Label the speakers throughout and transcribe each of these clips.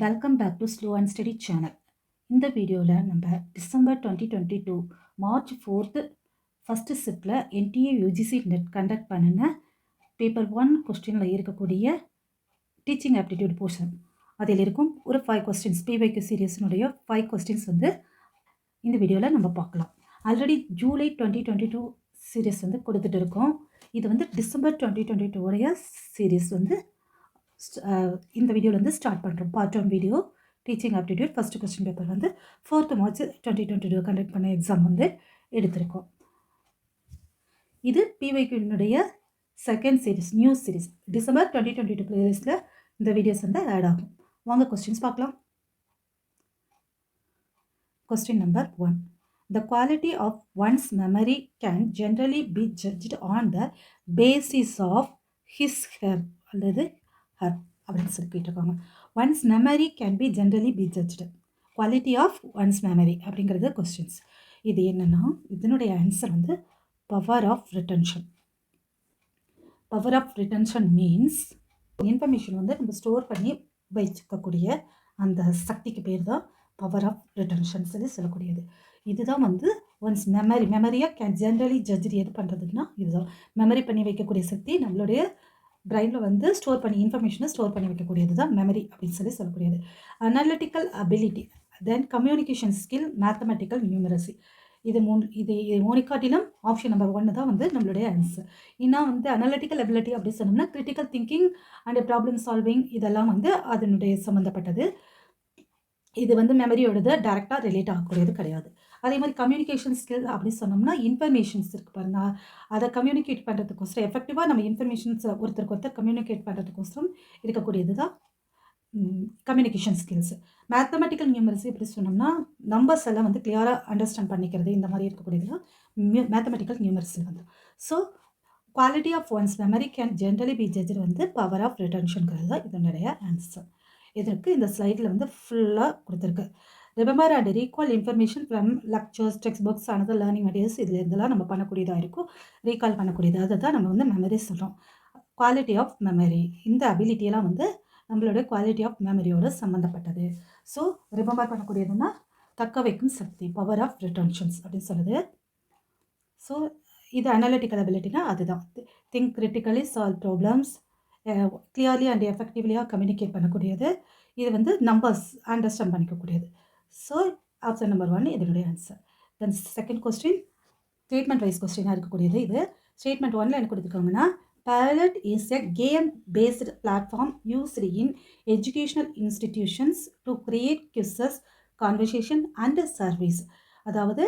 Speaker 1: Welcome back to slow and study channel. இந்த வீடியோவில் நம்ம டிசம்பர் 2022 மார்ச் 4th ஃபஸ்ட்டு ஷிஃப்டில் NTA UGC NET கண்டக்ட் பண்ணின பேப்பர் 1 கொஸ்டினில் இருக்கக்கூடிய டீச்சிங் ஆப்டிடியூட் போர்ஷன் அதில் இருக்கும் ஒரு 5 கொஸ்டின்ஸ் PYQ சீரியஸினுடைய 5 கொஸ்டின்ஸ் வந்து இந்த வீடியோவில் நம்ம பார்க்கலாம். ஆல்ரெடி ஜூலை 2022 சீரியஸ் வந்து கொடுத்துட்டு இருக்கோம். இது வந்து டிசம்பர் 2022 உடைய சீரியஸ் வந்து இந்த வீடியோவில் வந்து ஸ்டார்ட் பண்ணுறோம். Part 1 video teaching aptitude first question paper வந்து 4th மார்ச் 2022 கண்டக்ட் பண்ண எக்ஸாம் வந்து எடுத்திருக்கோம். இது PYQ-னுடைய second series, new series. December 2022 பிளேலிஸ்ட்டில் இந்த வீடியோஸ் வந்து ஆட் ஆகும். வாங்க கொஸ்டின்ஸ் பார்க்கலாம். Question number 1. The quality of one's memory can generally be judged on the basis of his, her அல்லது her அப்படின்னு சொல்லி கேட்டிருக்காங்க. One's memory can be generally be judged. Quality of one's memory அப்படிங்கிறது questions. இது என்னென்னா இதனுடைய answer வந்து power of retention. Power of retention means information வந்து நம்ம ஸ்டோர் பண்ணி வச்சுக்கக்கூடிய அந்த சக்திக்கு பேர் தான் பவர் ஆஃப் ரிட்டன்ஷன் சொல்லக்கூடியது. இதுதான் வந்து ஒன்ஸ் மெமரியாக கேன் ஜென்ரலி ஜட்ஜ் எது பண்ணுறதுன்னா இதுதான் மெமரி பண்ணி வைக்கக்கூடிய சக்தி. நம்மளுடைய பிரெயினில் வந்து ஸ்டோர் பண்ணி இன்ஃபர்மேஷனை ஸ்டோர் பண்ணி வைக்கக்கூடியது தான் மெமரி அப்படின்னு சொல்லக்கூடியது. அனாலிட்டிக்கல் அபிலிட்டி, தென் கம்யூனிகேஷன் ஸ்கில், மேத்தமெட்டிக்கல் நியூமரசி. இது மூணிக்காட்டிலும் ஆப்ஷன் நம்பர் 1 தான் வந்து நம்மளுடைய ஆன்சர். இன்னும் வந்து அனாலிட்டிக்கல் அபிலிட்டி அப்படின்னு சொன்னோம்னா critical thinking and problem solving இதெல்லாம் வந்து அதனுடைய சம்மந்தப்பட்டது. இது வந்து மெமரியோடது டைரெக்டாக ரிலேட் ஆகக்கூடியது கிடையாது. அதே மாதிரி கம்யூனிகேஷன் ஸ்கில் அப்படின்னு சொன்னோம்னா இன்ஃபர்மேஷன்ஸ் இருக்குது பாருங்க, அதை கம்யூனிகேட் பண்ணுறதுக்கோசரம் எஃபெக்டிவாக நம்ம இன்ஃபர்மேஷன்ஸ் ஒருத்தருக்கு ஒருத்தர் கம்யூனிகேட் பண்ணுறதுக்கோசரம் இருக்கக்கூடியது தான் கம்யூனிகேஷன் ஸ்கில்ஸ். மேத்தமெட்டிக்கல் நியூமரசி எப்படி சொன்னோம்னா நம்பர்ஸ் எல்லாம் வந்து கிளியராக அண்டர்ஸ்டாண்ட் பண்ணிக்கிறது, இந்த மாதிரி இருக்கக்கூடியதுலாம் மேத்தமெட்டிக்கல் நியூமரசி வந்து. So quality of one's memory can generally be judge வந்து பவர் ஆஃப் ரிட்டன்ஷன்கிறது தான் இதனுடைய ஆன்சர். இதற்கு இந்த ஸ்லைடில் வந்து ஃபுல்லாக கொடுத்துருக்கு. Remember and recall information from lectures, textbooks, another learning materials. இதில் இதெல்லாம் நம்ம பண்ணக்கூடியதாக இருக்கும், ரீகால் பண்ணக்கூடியது. அதை தான் நம்ம வந்து மெமரி சொல்கிறோம். குவாலிட்டி ஆஃப் மெமரி, இந்த அபிலிட்டியெல்லாம் வந்து நம்மளோட குவாலிட்டி ஆஃப் மெமரியோட சம்மந்தப்பட்டது. ஸோ ரிமெம்பர் பண்ணக்கூடியதுன்னா தக்க வைக்கும் சக்தி, பவர் ஆஃப் ரிட்டன்ஷன்ஸ் அப்படின்னு சொல்லுது. ஸோ இது அனாலிட்டிக்கல் அபிலிட்டினா அதுதான் think critically, solve problems, clearly and எஃபெக்டிவ்லியாக கம்யூனிகேட் பண்ணக்கூடியது. இது வந்து நம்பர்ஸ் அண்டர்ஸ்டாண்ட் பண்ணிக்கக்கூடியது. ஸோ ஆப்ஷன் நம்பர் 1 இதனுடைய answer. Then second question statement wise கொஸ்டினாக இருக்கக்கூடியது. இது ஸ்டேட்மெண்ட் 1ல் என்ன கொடுத்துருக்காங்கன்னா Parrot is a game-based platform used in educational institutions to create quizzes, conversation and surveys. அதாவது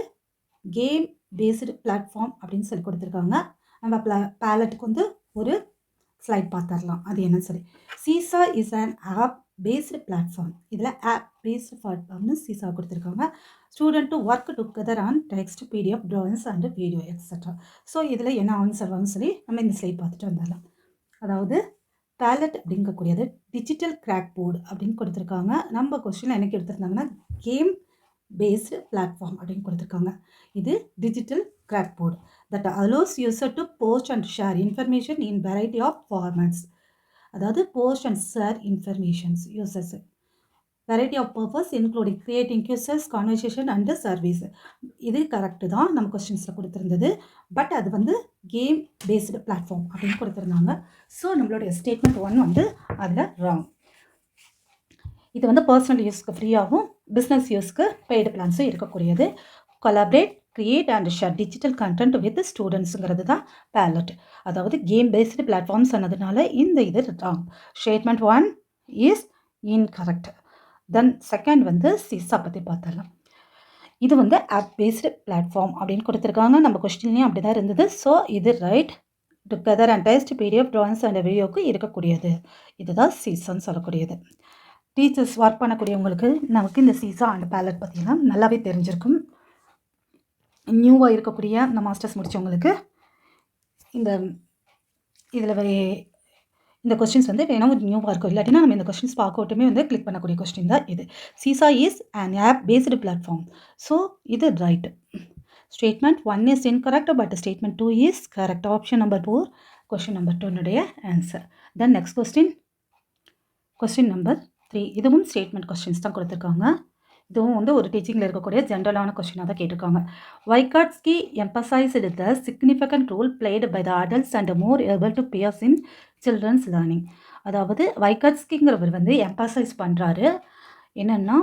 Speaker 1: கேம் பேஸ்டு பிளாட்ஃபார்ம் அப்படின்னு சொல்லி கொடுத்துருக்காங்க. நம்ம பேலட்டுக்கு வந்து ஒரு ஸ்லைட் பார்த்துடலாம் அது என்னன்னு சொல்லி. Seesaw is an app based platform. இதில் ஆப் பேஸ்டு பிளாட்ஃபார்ம்னு சீசா கொடுத்துருக்காங்க. Student to work together on text, PDF, drawings and video etcetera. So இதில் என்ன ஆன்சர் வரும்னு சொல்லி நம்ம இந்த ஸ்லைட் பார்த்துட்டு வந்துடலாம். அதாவது பேலட் அப்படிங்கக்கூடியது டிஜிட்டல் கிராக் போர்டு அப்படின்னு கொடுத்துருக்காங்க. நம்ம கொஸ்டினில் எனக்கு எடுத்துருந்தாங்கன்னா கேம் பேஸ்டு பிளாட்ஃபார்ம் அப்படின்னு கொடுத்துருக்காங்க. இது digital crack board that allows user to post and share information in variety of formats. அதாவது post and share informations users variety of purpose including creating quizzes, conversation and surveys. இது correct தான் நம்ம கொஸ்டின்ஸில் கொடுத்துருந்தது. But அது வந்து game based platform அப்படின்னு கொடுத்துருந்தாங்க. So நம்மளுடைய statement 1 வந்து அதில் ராங். இது வந்து பர்சனல் யூஸ்க்கு ஃப்ரீயாகவும் பிஸ்னஸ் யூஸ்க்கு பெய்டு பிளான்ஸும் இருக்கக்கூடியது. Collaborate, create and share digital content with ஸ்டூடெண்ட்ஸுங்கிறது தான் பேலட். அதாவது கேம் பேஸ்டு பிளாட்ஃபார்ம் சொன்னதுனால இந்த இது wrong. Statement 1 is incorrect. Then second வந்து சீசா பற்றி பார்த்துடலாம். இது வந்து ஆப் பேஸ்டு பிளாட்ஃபார்ம் அப்படின்னு கொடுத்துருக்காங்க. நம்ம கொஸ்டின்லேயும் அப்படி தான் இருந்தது. ஸோ இது right. Together and text, PDF, drawings and வீடியோக்கு இருக்கக்கூடியது. இதுதான் சீசான்னு சொல்லக்கூடியது. டீச்சர்ஸ் ஒர்க் பண்ணக்கூடியவங்களுக்கு நமக்கு இந்த சீசா அண்ட் பேலட் பற்றிலாம் நல்லாவே தெரிஞ்சிருக்கும். நியூவாக இருக்கக்கூடிய இந்த மாஸ்டர்ஸ் முடித்தவங்களுக்கு இந்த இதில் இந்த கொஸ்டின்ஸ் வந்து வேணும் ஒரு நியூவாக இருக்கும். இல்லாட்டினா நம்ம இந்த கொஸ்டின்ஸ் பார்க்கட்டுமே வந்து கிளிக் பண்ணக்கூடிய கொஸ்டின் தான் இது. Seesaw is an app based platform. So இது right. Statement 1 is incorrect but statement 2 is correct. Option number 4 question number 2னுடைய answer. Then next question number 3 இதுவும் ஸ்டேட்மெண்ட் கொஸ்டின்ஸ் தான் கொடுத்துருக்காங்க. இதுவும் வந்து ஒரு டீச்சிங்கில் இருக்கக்கூடிய ஜென்ரலான கொஸ்டினாக தான் கேட்டிருக்காங்க. வைகாட்ஸ்கி emphasized the significant role played by the adults and more able to peers in children's learning. அதாவது வைகாட்ஸ்கிங்கிறவர் வந்து எம்பசைஸ் பண்ணுறாரு என்னென்னா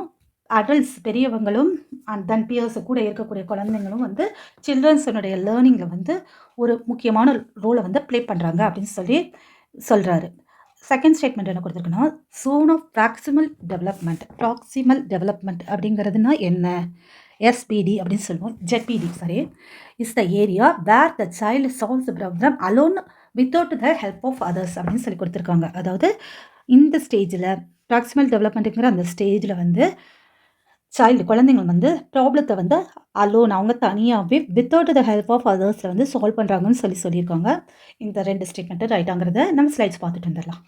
Speaker 1: அடல்ட்ஸ் பெரியவங்களும் அண்ட் தென் பியர்ஸ் கூட இருக்கக்கூடிய குழந்தைங்களும் வந்து சில்ட்ரன்ஸனுடைய லேர்னிங்கில் வந்து ஒரு முக்கியமான ரோலை வந்து ப்ளே பண்ணுறாங்க அப்படின்னு சொல்லி சொல்கிறாரு. செகண்ட் ஸ்டேட்மெண்ட் என்ன கொடுத்துருக்குன்னா zone of proximal development அப்படிங்கிறதுனா என்ன? SPD அப்படின்னு சொல்லுவோம். ZPD is the area where the child solves the problem alone without the help of others அப்படின்னு சொல்லி கொடுத்துருக்காங்க. அதாவது இந்த ஸ்டேஜில் ப்ராக்சிமல் டெவலப்மெண்ட்டுங்கிற அந்த ஸ்டேஜில் வந்து குழந்தைங்க வந்து ப்ராப்ளத்தை வந்து அலோன் அவங்க தனியாகவே வித்தவுட் த ஹெல்ப் ஆஃப் அதர்ஸில் வந்து சால்வ் பண்ணுறாங்கன்னு சொல்லியிருக்காங்க. இந்த 2 ஸ்டேட்மெண்ட்டு ரைட்டாங்கிறத நம்ம ஸ்லைட்ஸ் பார்த்துட்டு வந்துடலாம்.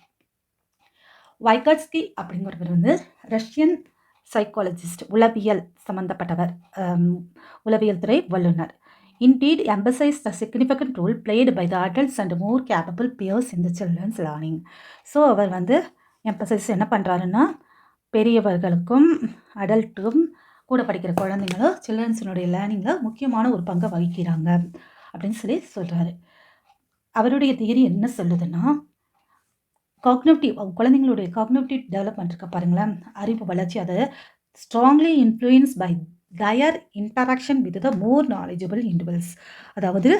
Speaker 1: வைகாட்ஸ்கி அப்படிங்கிறவர் வந்து ரஷ்யன் சைக்காலஜிஸ்ட், உளவியல் சம்மந்தப்பட்டவர், உளவியல் துறை வல்லுநர். Indeed, emphasize the significant role played by the adults and more capable peers in the children's learning. So அவர் வந்து எம்பசைஸ் என்ன பண்ணுறாருன்னா பெரியவர்களுக்கும் அடல்ட்டும் கூட படிக்கிற குழந்தைங்களும் சில்ட்ரன்ஸினுடைய லேர்னிங்கில் முக்கியமான ஒரு பங்கை வகிக்கிறாங்க அப்படின்னு சொல்லி சொல்கிறாரு. அவருடைய தியரி என்ன சொல்லுதுன்னா காக்னிட்டிவ் குழந்தைங்களுடைய காக்னிட்டிவ் டெவலப்மெண்ட் இருக்க பாருங்களேன், அறிவு வளர்ச்சி, அதை strongly influence by their interaction with the more knowledgeable individuals. அதாவது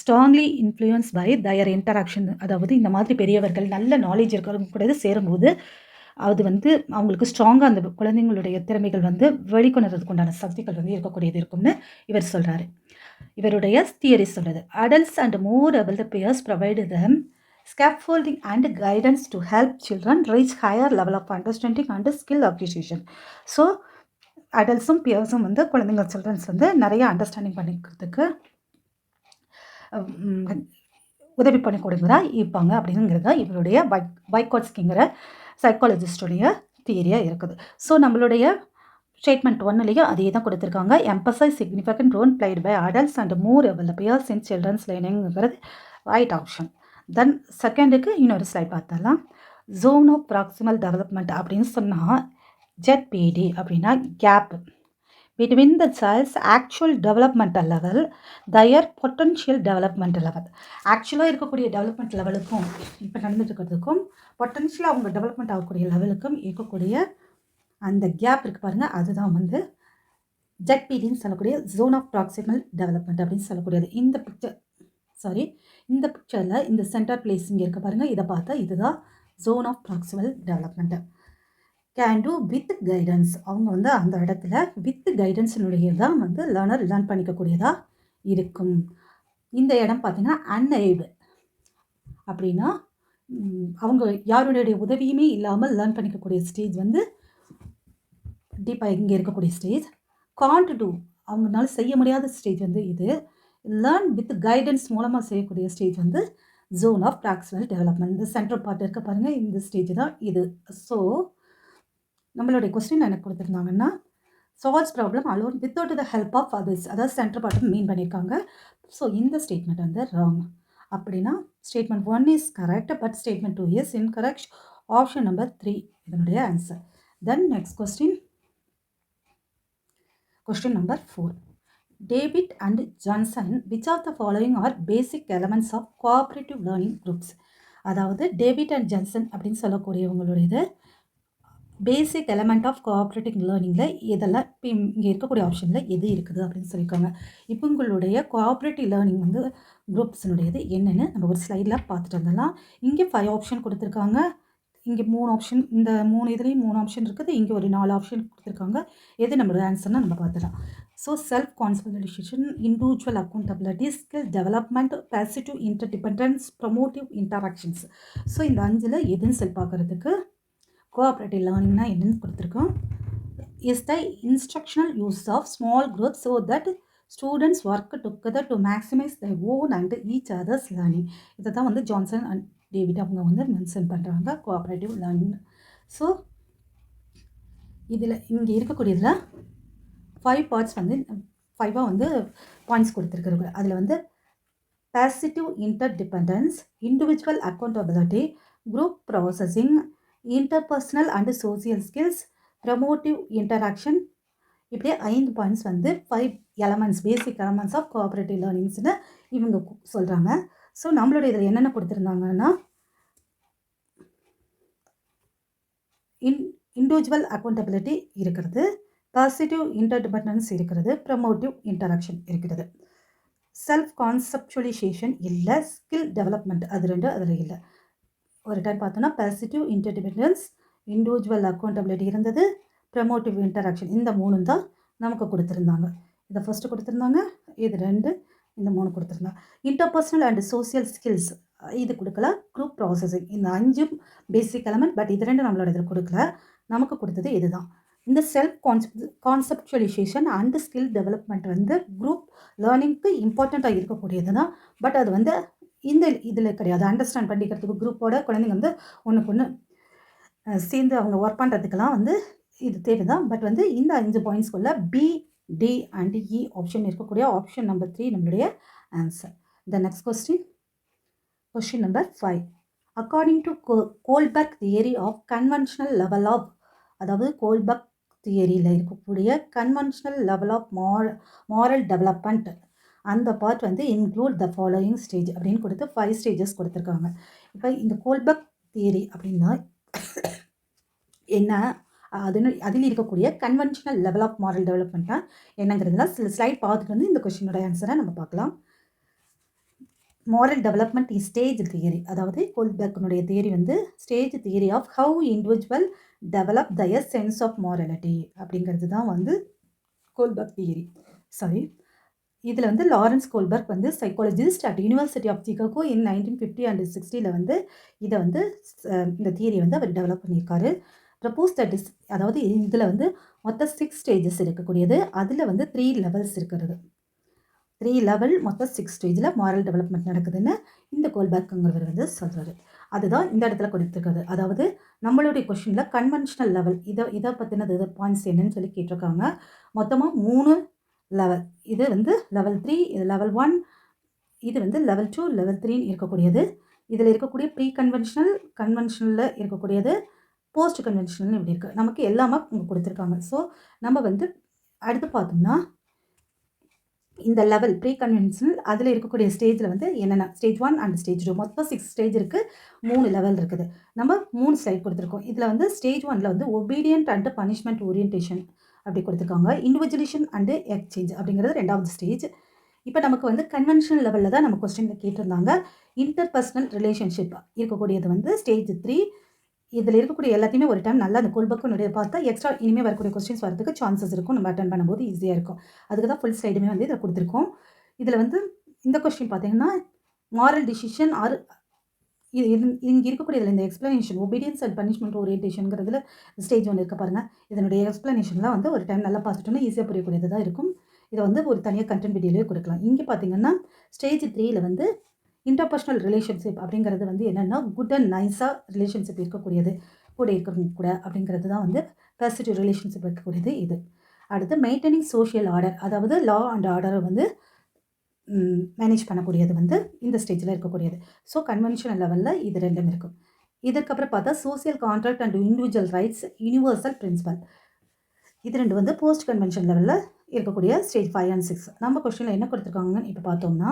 Speaker 1: strongly influence by their interaction, அதாவது இந்த மாதிரி பெரியவர்கள் நல்ல நாலேஜ் இருக்கிறவங்க கூட சேரும்போது அது வந்து அவங்களுக்கு ஸ்ட்ராங்காக அந்த குழந்தைங்களுடைய திறமைகள் வந்து வெளிக்கொணர்றதுக்கு உண்டான சக்திகள் வந்து இருக்கக்கூடியது இருக்கும்னு இவர் சொல்கிறாரு. இவருடைய தியரி சொல்கிறது adults and more able the peers provide them scaffolding and guidance to help children reach higher level of understanding and skill acquisition. So அடல்ட்ஸும் பியர்ஸும் வந்து குழந்தைங்க சில்ட்ரன்ஸ் வந்து நிறைய அண்டர்ஸ்டாண்டிங் பண்ணிக்கிறதுக்கு உதவி பண்ணிக்கூடியதாக இருப்பாங்க அப்படிங்கிறத இவருடைய வைகாட்ஸ்கிங்கிற சைக்காலஜிஸ்டுடைய தியரியாக இருக்குது. ஸோ நம்மளுடைய ஸ்டேட்மெண்ட் 1லேயும் அதே தான் கொடுத்துருக்காங்க. Emphasize significant role played by adults and more able peers in childrens லேர்னிங்கிறது ரைட் ஆப்ஷன். தென் செகண்டுக்கு இன்னொரு ஸ்லைட் பார்த்தலாம். ஜோன் ஆஃப் ப்ராக்சிமல் டெவலப்மெண்ட் அப்படின்னு சொன்னால் ZPD அப்படின்னா gap between the child's actual developmental level, their potential developmental level. ஆக்சுவலாக இருக்கக்கூடிய development லெவலுக்கும் இப்போ நடந்துட்டு இருக்கிறதுக்கும் பொட்டன்ஷியலாக அவங்க டெவலப்மெண்ட் ஆகக்கூடிய லெவலுக்கும் இருக்கக்கூடிய அந்த கேப் இருக்குது பாருங்கள், அதுதான் வந்து ZPDன்னு சொல்லக்கூடிய ஜோன் ஆஃப் ப்ராக்சிமல் டெவலப்மெண்ட் அப்படின்னு சொல்லக்கூடியது. இந்த பிக்சரில் இந்த சென்டர் பிளேஸ் இங்கே இருக்க பாருங்கள், இதை பார்த்தா இதுதான் zone of proximal development. Can do with guidance, அவங்க வந்து அந்த இடத்துல வித் கைடன்ஸினுடைய தான் வந்து லேர்ன் பண்ணிக்கக்கூடியதாக இருக்கும். இந்த இடம் பார்த்திங்கன்னா அன்எய்டு அப்படின்னா அவங்க யாருடைய உதவியுமே இல்லாமல் லேர்ன் பண்ணிக்கக்கூடிய ஸ்டேஜ் வந்து டீப்பாக இங்கே இருக்கக்கூடிய ஸ்டேஜ். காண்ட் டூ அவங்களால செய்ய முடியாத ஸ்டேஜ் வந்து இது. லேர்ன் வித் கைடன்ஸ் மூலமாக செய்யக்கூடிய ஸ்டேஜ் வந்து ஜோன் ஆஃப் ப்ராக்சிமல் டெவலப்மெண்ட். இந்த சென்ட்ரல் பார்ட் இருக்க பாருங்கள், இந்த ஸ்டேஜ் தான் இது. ஸோ நம்மளுடைய கொஸ்டின் எனக்கு கொடுத்துருந்தாங்கன்னா solves problem alone without the help of others, அதாவது சென்டர் பார்ட் மீன் பண்ணியிருக்காங்க. ஸோ இந்த ஸ்டேட்மெண்ட் வந்து ராங். அப்படின்னா statement 1 is correct, but statement 2 is incorrect. Option number 3 இதனுடைய answer. Then next question number 4. David and Johnson which of the following are basic elements of cooperative learning groups. அதாவது David and Johnson அப்படின்னு சொல்லக்கூடியவங்களுடைய basic element of cooperative லேர்னிங்கில் இதெல்லாம் இப்போ இங்கே இருக்கக்கூடிய ஆப்ஷனில் எது இருக்குது அப்படின்னு சொல்லியிருக்காங்க. இப்போ உங்களுடைய கோஆப்ரேட்டிவ் லேர்னிங் வந்து குரூப்ஸினுடையது என்னென்னு நம்ம ஒரு ஸ்லைடில் பார்த்துட்டு வந்துடலாம். இங்கே 5 ஆப்ஷன் கொடுத்துருக்காங்க, இங்கே 3 ஆப்ஷன், இந்த 3 இதுலேயும் 3 ஆப்ஷன் இருக்குது, இங்கே ஒரு 4 ஆப்ஷன் கொடுத்துருக்காங்க. எது நம்மளோட ஆன்சர்னால் நம்ம பார்த்துடலாம். So self concentration, individual accountability, skill development, positive interdependence, promotive interactions. So இந்த 5ல் எதுன்னு சொல்லி பார்க்குறதுக்கு கோஆப்ரேட்டிவ் லேர்னிங்னா என்னென்னு கொடுத்துருக்கோம். Is the instructional use of small groups so that students work together to maximize the own and each others learning. இதை தான் வந்து ஜான்சன் அண்ட் டேவிட் அவங்க வந்து மென்ஷன் பண்ணுறாங்க கோஆப்ரேட்டிவ் லேர்னிங். ஸோ இதில் இங்கே இருக்கக்கூடியதில் 5 பார்ட்ஸ் வந்து 5 வந்து பாயிண்ட்ஸ் கொடுத்துருக்குறது. அதில் வந்து positive interdependence, individual accountability, group processing, interpersonal and social skills, promotive interaction. இப்படியே 5 பாயிண்ட்ஸ் வந்து 5 elements, basic elements of cooperative லேர்னிங்ஸ்னு இவங்க சொல்கிறாங்க. ஸோ நம்மளோட இதில் என்னென்ன கொடுத்துருந்தாங்கன்னா, இண்டிவிஜுவல் அக்கௌண்டபிலிட்டி இருக்கிறது, பாசிட்டிவ் இன்டர்டிபெண்டன்ஸ் இருக்கிறது, ப்ரமோட்டிவ் இன்டராக்ஷன் இருக்கிறது. செல்ஃப் கான்செப்டுவலைசேஷன் இல்லை, ஸ்கில் டெவலப்மெண்ட் அது ரெண்டு அதில் இல்லை. ஒரு டைம் பார்த்தோன்னா பாசிட்டிவ் இன்டர்டிபெண்டன்ஸ், இண்டிவிஜுவல் அக்கௌண்டபிலிட்டி இருந்தது, ப்ரமோட்டிவ் இன்டராக்ஷன், இந்த 3 தான் நமக்கு கொடுத்துருந்தாங்க. இதை ஃபஸ்ட்டு கொடுத்துருந்தாங்க, இது 2, இந்த 3 கொடுத்துருந்தாங்க. இன்டர்பர்சனல் அண்ட் சோசியல் ஸ்கில்ஸ் இது கொடுக்கல. குரூப் ப்ராசஸிங், இந்த 5 பேசிக் எலமெண்ட், பட் இது 2 நம்மளோட இதில் கொடுக்கல. நமக்கு கொடுத்தது இதுதான். இந்த செல்ஃப் கான்செப்டுவலைசேஷன் அண்ட் ஸ்கில் டெவலப்மெண்ட் வந்து குரூப் லேர்னிங்க்கு இம்பார்ட்டண்ட்டாக இருக்கக்கூடியது தான். பட் அது வந்து இந்த இதில் கிடையாது. அண்டர்ஸ்டாண்ட் பண்ணிக்கிறதுக்கு குரூப்போட குழந்தைங்க வந்து ஒன்றுக்கு ஒன்று சேர்ந்து அவங்க ஒர்க் பண்ணுறதுக்கெல்லாம் வந்து இது தேவை தான். பட் வந்து இந்த 5 பாயிண்ட்ஸ்குள்ள B, D and E option இருக்கக்கூடிய ஆப்ஷன் நம்பர் 3 நம்மளுடைய answer. The next question number 5. According to Kohlberg theory of conventional level of, அதாவது கோல்பர்க் தியரியில் இருக்கக்கூடிய conventional level of moral development, அந்த பார்ட் வந்து இன்க்ளூட் த ஃபாலோயிங் ஸ்டேஜ் அப்படின்னு கொடுத்து 5 stages கொடுத்துருக்காங்க. இப்போ இந்த கோல்பர்க் தியரி அப்படின்னா என்ன, அதில் இருக்கக்கூடிய கன்வென்ஷனல் லெவல் ஆஃப் மாரல் டெவலப்மெண்ட்டாக என்னங்கிறதுல சில ஸ்லைட் பார்த்துட்டு வந்து இந்த கொஸ்டினோட ஆன்சரை நம்ம பார்க்கலாம். Moral development is stage theory, அதாவது கோல்பர்க்கினுடைய தியரி வந்து stage theory of how individual develop their sense of morality அப்படிங்கிறது தான் வந்து கோல்பர்க் தியரி. சாரி, இதில் வந்து லாரன்ஸ் கோல்பர்க் வந்து psychologist at university of Chicago in 1950 and 60 வந்து இதை வந்து இந்த தியரி வந்து அவர் டெவலப் பண்ணியிருக்காரு. ப்ரப்போஸ் தட் இஸ், அதாவது இதில் வந்து மொத்தம் 6 ஸ்டேஜஸ் இருக்கக்கூடியது, அதில் வந்து 3 லெவல்ஸ் இருக்கிறது. 3 லெவல் மொத்தம் 6 ஸ்டேஜில் மாரல் டெவலப்மெண்ட் நடக்குதுன்னு இந்த கோல்பர்க்குங்கிறவர் வந்து சொல்கிறாரு. அதுதான் இந்த இடத்துல கொடுத்துருக்காது. அதாவது நம்மளுடைய கொஷினில் கன்வென்ஷனல் லெவல் இதை பற்றினது பாயிண்ட்ஸ் என்னன்னு சொல்லி கேட்டிருக்காங்க. மொத்தமாக 3 லெவல். இது வந்து லெவல் 3, இது லெவல் 1, இது வந்து லெவல் 2, லெவல் 3 இருக்கக்கூடியது. இதில் இருக்கக்கூடிய ப்ரீ கன்வென்ஷனலில் இருக்கக்கூடியது, போஸ்ட் கன்வென்ஷனல் இப்படி இருக்குது. நமக்கு எல்லாமே இங்கே கொடுத்துருக்காங்க. ஸோ நம்ம வந்து அடுத்து பார்த்தோம்னா இந்த லெவல் ப்ரீ கன்வென்ஷனல் அதில் இருக்கக்கூடிய ஸ்டேஜில் வந்து என்னென்ன ஸ்டேஜ் 1 அண்ட் ஸ்டேஜ் 2 மொத்தம் 6 ஸ்டேஜ் இருக்குது, 3 லெவல் இருக்குது. நம்ம 3 ஸ்லைட் கொடுத்துருக்கோம். இதில் வந்து ஸ்டேஜ் 1ல் வந்து ஒபீடியன்ட் அண்ட் பனிஷ்மெண்ட் ஓரியன்டேஷன் அப்படி கொடுத்துருக்காங்க. இண்டிவிஜுவலேஷன் அண்டு எக்ஸ்சேஞ்ச் அப்படிங்கிறது 2வது ஸ்டேஜ். இப்போ நமக்கு வந்து கன்வென்ஷனல் லெவலில் தான் நம்ம கொஸ்டினில் கேட்டிருந்தாங்க. இன்டர்பர்சனல் ரிலேஷன்ஷிப் இருக்கக்கூடியது வந்து ஸ்டேஜ் 3. இதில் இருக்கக்கூடிய எல்லாத்தையுமே ஒரு டைம் நல்லா அந்த கோல்பர்க்குனுடைய பார்த்தா எக்ஸ்ட்ரா இனிமேல் வரக்கூடிய கொஸ்டின்ஸ் வரதுக்கு சான்சஸ் இருக்கும். நம்ம அட்டன் பண்ணும்போது ஈஸியாக இருக்கும். அதுக்கு தான் ஃபுல் ஸ்லைடுமே வந்து இதில் கொடுத்துருக்கோம். இதில் வந்து இந்த கொஸ்டின் பார்த்தீங்கன்னா மாரல் டிசிஷன் ஆர் இங்கே இருக்கக்கூடிய இதில் இந்த எக்ஸ்ப்ளனேஷன் ஒபீடியன்ஸ் அண்ட் பனிஷ்மெண்ட் ஓரியன்டேஷனுங்கிறதுல ஸ்டேஜ் 1 இருக்க பாருங்கள். இதனுடைய எக்ஸ்ப்ளனேஷன்லாம் வந்து ஒரு டைம் நல்லா பார்த்துட்டோன்னா ஈஸியாக புரியக்கூடியது தான் இருக்கும். இதை வந்து ஒரு தனியாக கண்டென்ட் வீடியோலேயே கொடுக்கலாம். இங்கே பார்த்தீங்கன்னா ஸ்டேஜ் 3ல் வந்து இன்டர்பர்சனல் ரிலேஷன்ஷிப் அப்படிங்கிறது வந்து என்னென்னா குட் அண்ட் நைஸாக ரிலேஷன்ஷிப் இருக்கக்கூடியது, கூட இருக்கிறவங்க கூட அப்படிங்கிறது தான் வந்து பாசிட்டிவ் ரிலேஷன்ஷிப் இருக்கக்கூடியது இது. அடுத்து மெயின்டைனிங் சோஷியல் ஆர்டர், அதாவது லா அண்ட் ஆர்டரை வந்து மேனேஜ் பண்ணக்கூடியது வந்து இந்த ஸ்டேஜில் இருக்கக்கூடியது. ஸோ கன்வென்ஷனல் லெவலில் இது 2 இருக்கும். இதுக்கப்புறம் பார்த்தா social contract and individual rights, universal principle, இது 2 வந்து போஸ்ட் கன்வென்ஷன் லெவலில் இருக்கக்கூடிய ஸ்டேஜ் 5 and 6. நம்ம கொஸ்டினில் என்ன கொடுத்துருக்காங்கன்னு இப்போ பார்த்தோம்னா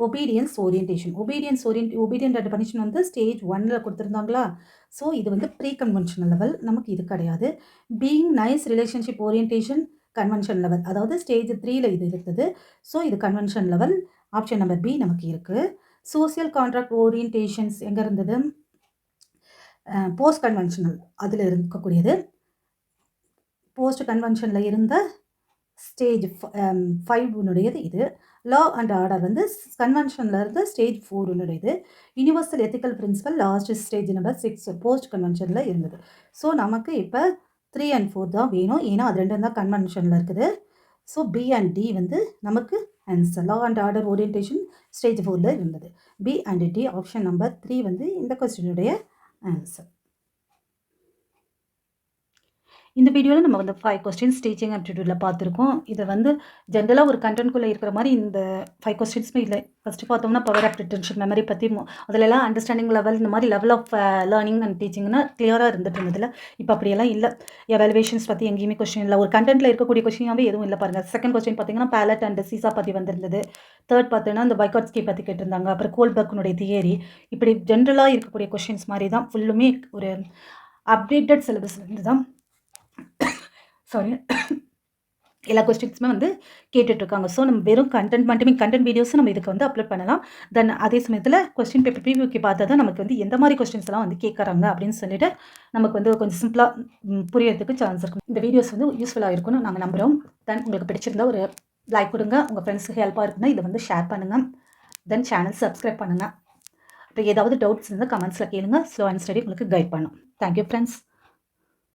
Speaker 1: obedience orientation, obedient and punishment வந்து ஸ்டேஜ் 1ல் கொடுத்துருந்தாங்களா. ஸோ இது வந்து ப்ரீ கன்வென்ஷனல் லெவல், நமக்கு இது கிடையாது. Being nice relationship orientation convention level, அதாவது ஸ்டேஜ் 3ல் இது இருக்குது. ஸோ இது convention level, option number B நமக்கு இருக்குது. சோசியல் கான்ட்ராக்ட் ஓரியன்டேஷன்ஸ் எங்கே இருந்தது, போஸ்ட் கன்வென்ஷனல் அதில் இருக்கக்கூடியது. போஸ்ட் கன்வென்ஷனில் இருந்த ஸ்டேஜ் 5 இது. லா அண்ட் ஆர்டர் வந்து கன்வென்ஷனில் இருந்த stage 4 universal ethical principle last stage number 6 post கன்வென்ஷனில் இருந்தது. ஸோ நமக்கு இப்போ 3 and 4 தான் வேணும், ஏன்னா அது 2 தான் கன்வென்ஷனில் இருக்குது. ஸோ பி அண்ட் டி வந்து நமக்கு answer. Law and order orientation stage 4ல் இருந்தது. B and D option number 3 வந்து இந்த கொஸ்டினுடைய ஆன்சர். இந்த வீடியோவில் நம்ம வந்து 5 கொஸ்டின்ஸ் டீச்சிங் ஆப்டிடியூடில் பார்த்துருக்கோம். இதை வந்து ஜென்ரலாக ஒரு கண்டென்ட்குள்ளே இருக்கிற மாதிரி இந்த 5 கொஸ்டின்ஸுமே இல்லை. ஃபஸ்ட்டு பார்த்தோம்னா பவர் ஆஃப் ரிட்டென்ஷன் மெமரி பற்றி அதிலெல்லாம் அண்டர்ஸ்டாண்டிங் லெவல் இந்த மாதிரி லெவல் ஆஃப் லேர்னிங் அண்ட் டீச்சிங்னா கிளியராக இருந்துட்டு இருந்ததில்ல. இப்போ அப்படியெல்லாம் இல்லை. எவாலுவேஷன்ஸ் பற்றி எங்கேயுமே கொஸ்டின் இல்லை. ஒரு கண்டென்ட்டில் இருக்கக்கூடிய கொஸ்டினாவே எதுவும் இல்லை பாருங்கள். செகண்ட் கொஸ்டின் பார்த்தீங்கன்னா பேலட் அண்ட் சீசா பற்றி வந்திருந்தது. தேர்ட் பார்த்தீங்கன்னா இந்த வைகாட்ஸ்கி பற்றி கேட்டிருந்தாங்க. அப்புறம் கோல்பர்க்னுடைய தியரி. இப்படி ஜென்ரலாக இருக்கக்கூடிய கொஸ்டின்ஸ் மாதிரி தான் ஃபுல்லுமே ஒரு அப்டேட்டட் சிலபஸ்லேருந்து தான் சாரி எல்லா கொஸ்டின்ஸுமே வந்து கேட்டுட்ருக்காங்க. ஸோ நம்ம வெறும் கண்டென்ட் மட்டுமே கண்டென்ட் வீடியோஸும் நம்ம இதுக்கு வந்து அப்லோட் பண்ணலாம். தென் அதே சமயத்தில் கொஸ்டின் பேப்பர் PYQ பார்த்தா தான் நமக்கு வந்து எந்த மாதிரி கொஸ்டின்ஸ்லாம் வந்து கேட்குறாங்க அப்படின்னு சொல்லிட்டு நமக்கு வந்து கொஞ்சம் சிம்பிளாக புரியறதுக்கு சான்ஸ் இருக்கும். இந்த வீடியோஸ் வந்து யூஸ்ஃபுல்லாக இருக்கும்னு நாங்கள் நம்புகிறோம். தென் உங்களுக்கு பிடிச்சிருந்தா ஒரு லைக் கொடுங்க. உங்கள் ஃப்ரெண்ட்ஸுக்கு ஹெல்ப்பாக இருக்குன்னா இதை வந்து ஷேர் பண்ணுங்கள். தென் சேனல் சப்ஸ்கிரைப் பண்ணுங்கள். அப்புறம் ஏதாவது டவுட்ஸ் இருந்தால் கமெண்ட்ஸில் கேளுங்க. ஸ்லோ அண்ட் ஸ்டடி உங்களுக்கு கைட் பண்ணும். Thank you friends.